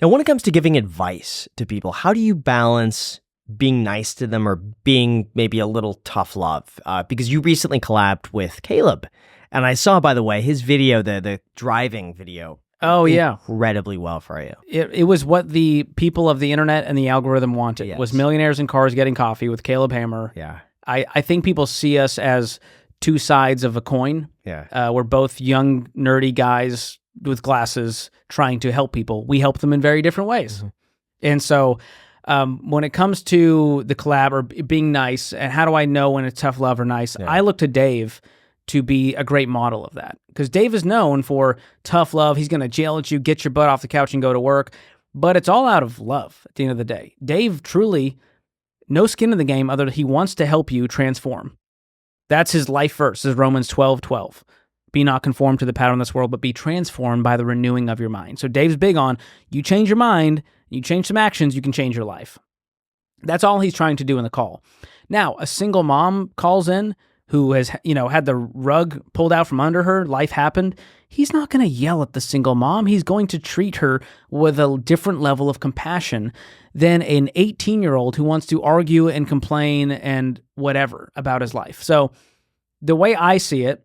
Now, when it comes to giving advice to people, how do you balance being nice to them or being maybe a little tough love? Because you recently collabed with Caleb, and I saw, by the way, his video, the driving video. Oh, yeah. Incredibly well for you. It was what the people of the internet and the algorithm wanted. Yes. Was millionaires in cars getting coffee with Caleb Hammer. Yeah. I think people see us as two sides of a coin. Yeah. We're both young, nerdy guys with glasses trying to help people. We help them in very different ways. Mm-hmm. And so when it comes to the collab or being nice, and how do I know when it's tough love or nice, I look to Dave to be a great model of that. Because Dave is known for tough love. He's going to yell at you, get your butt off the couch and go to work. But it's all out of love at the end of the day. Dave truly, no skin in the game other than he wants to help you transform. That's his life verse, is Romans 12:12. Be not conformed to the pattern of this world, but be transformed by the renewing of your mind. So Dave's big on, you change your mind, you change some actions, you can change your life. That's all he's trying to do in the call. Now, a single mom calls in who has, had the rug pulled out from under her, life happened. He's not going to yell at the single mom. He's going to treat her with a different level of compassion than an 18-year-old who wants to argue and complain and whatever about his life. So the way I see it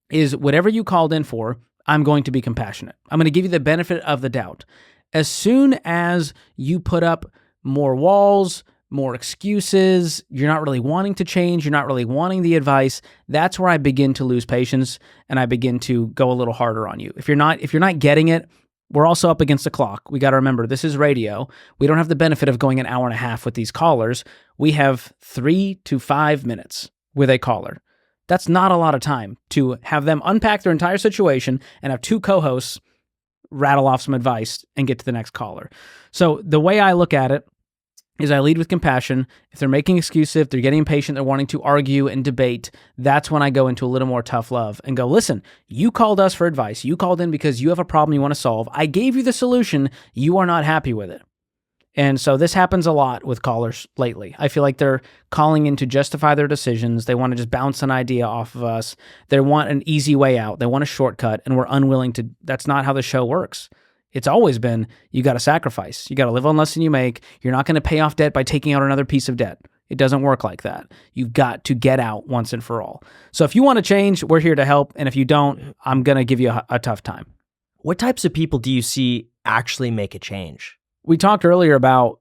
is whatever you called in for, I'm going to be compassionate. I'm going to give you the benefit of the doubt. As soon as you put up more walls, more excuses, you're not really wanting to change, you're not really wanting the advice, that's where I begin to lose patience and I begin to go a little harder on you. If you're not getting it, we're also up against the clock. We got to remember, this is radio. We don't have the benefit of going an hour and a half with these callers. We have 3 to 5 minutes with a caller. That's not a lot of time to have them unpack their entire situation and have two co-hosts rattle off some advice and get to the next caller. So the way I look at it is I lead with compassion. If they're making excuses, if they're getting impatient, they're wanting to argue and debate, that's when I go into a little more tough love and go, listen, you called us for advice. You called in because you have a problem you want to solve. I gave you the solution. You are not happy with it. And so this happens a lot with callers lately. I feel like they're calling in to justify their decisions. They want to just bounce an idea off of us. They want an easy way out. They want a shortcut, and we're unwilling to. That's not how the show works. It's always been, you got to sacrifice. You got to live on less than you make. You're not going to pay off debt by taking out another piece of debt. It doesn't work like that. You've got to get out once and for all. So if you want to change, we're here to help. And if you don't, I'm going to give you a tough time. What types of people do you see actually make a change? We talked earlier about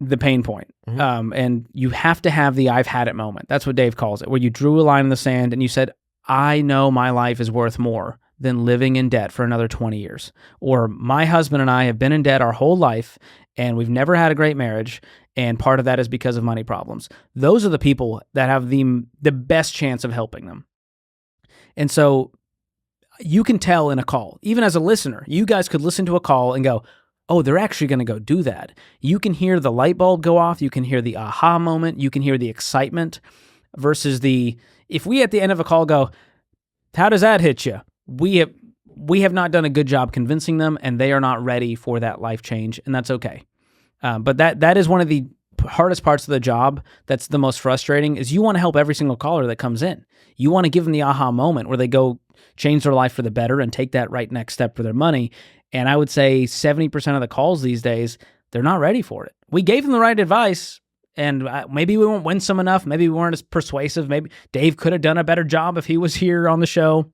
the pain point. Mm-hmm. And you have to have the I've had it moment. That's what Dave calls it, where you drew a line in the sand and you said, I know my life is worth more than living in debt for another 20 years. Or my husband and I have been in debt our whole life and we've never had a great marriage. And part of that is because of money problems. Those are the people that have the best chance of helping them. And so you can tell in a call, even as a listener, you guys could listen to a call and go, oh, they're actually going to go do that. You can hear the light bulb go off. You can hear the aha moment. You can hear the excitement versus if we at the end of a call go, how does that hit you? We have not done a good job convincing them, and they are not ready for that life change, and that's okay. But that is one of the hardest parts of the job. That's the most frustrating, is you want to help every single caller that comes in. You want to give them the aha moment where they go change their life for the better and take that right next step for their money. And I would say 70% of the calls these days, they're not ready for it. We gave them the right advice, and maybe we weren't winsome enough. Maybe we weren't as persuasive. Maybe Dave could have done a better job if he was here on the show.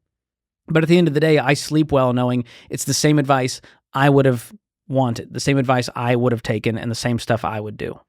But at the end of the day, I sleep well knowing it's the same advice I would have wanted, the same advice I would have taken, and the same stuff I would do.